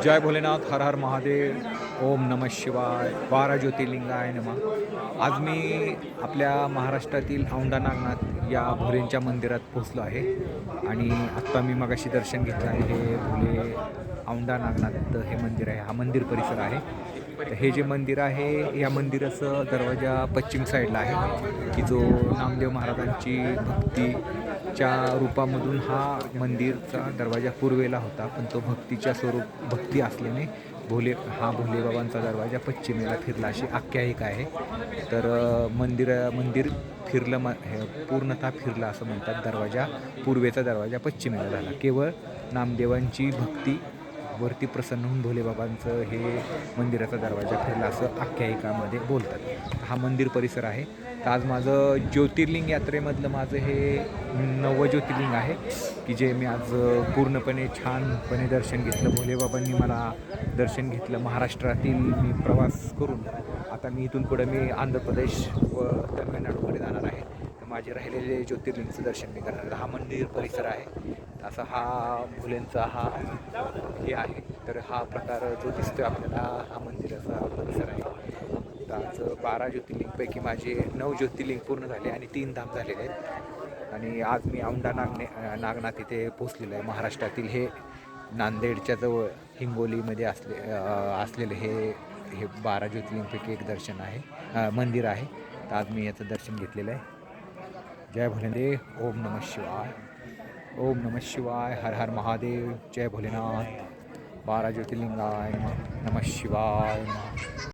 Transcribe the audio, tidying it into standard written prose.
जय भोलेनाथ, हर हर महादेव, ओम नमः शिवाय, 12 ज्योतिर्लिंगाय नमः। आज मी आपल्या महाराष्ट्रातील औंढा नागनाथ या भोलेंच्या मंदिरात पोहोचलो आहे आणि आत्ता मी मगाशी दर्शन घेतलं आहे। हे भोले औंढा नागनाथ हे मंदिर आहे, हा मंदिर परिसर आहे। तर हे जे मंदिर आहे या मंदिराचं दरवाजा पश्चिम साईडला आहे की जो नामदेव महाराजांची भक्तीच्या रूपामधून हा मंदिरचा दरवाजा पूर्वेला होता, पण तो भक्तीच्या भक्ती असल्याने भोले बाबांचा दरवाजा पश्चिमेला फिरला अशी आख्यायिका आहे। तर मंदिर फिरलं पूर्णतः फिरला असं म्हणतात। दरवाजा पूर्वेचा दरवाजा पश्चिमेला झाला। केवळ नामदेवांची भक्ती वरती प्रसन्न होऊन भोलेबाबांचं हे मंदिराचा दरवाजा फिरला असं आख्यायिकामध्ये बोलतात। हा मंदिर परिसर आहे। तर आज माझं ज्योतिर्लिंग यात्रेमधलं माझं हे 9वं ज्योतिर्लिंग आहे की जे मी आज पूर्णपणे छानपणे दर्शन घेतलं। भोलेबाबांनी मला दर्शन घेतलं। महाराष्ट्रातील मी प्रवास करून आता मी इथून पुढे मी आंध्र प्रदेश व तमिळनाडूकडे जाणार आहे। तर माझे राहिलेले ज्योतिर्लिंगचं दर्शन मी करणार आहे। हा मंदिर परिसर आहे। असा हा भोलेंचा हा हे आहे। तर हा प्रकार जो दिसतोय आपल्याला हा मंदिराचा परिसर आहे। तर आज 12 ज्योतिर्लिंगपैकी माझे 9 ज्योतिर्लिंग पूर्ण झाले आणि 3 धाम झालेले आहेत। आणि आज मी औंढा नागनाथ इथे पोचलेलो आहे। महाराष्ट्रातील हे नांदेडच्या जवळ हिंगोलीमध्ये असलेले हे 12 ज्योतिर्लिंगपैकी एक दर्शन आहे, मंदिर आहे। तर आज मी याचं दर्शन घेतलेलं आहे। जय भोलेदेव, ओम नमः शिवाय, ओम नमः शिवाय, हर हर महादेव, जय भोलेनाथ, 12 ज्योतिर्लिंगाय नमः, नमः शिवाय नमः।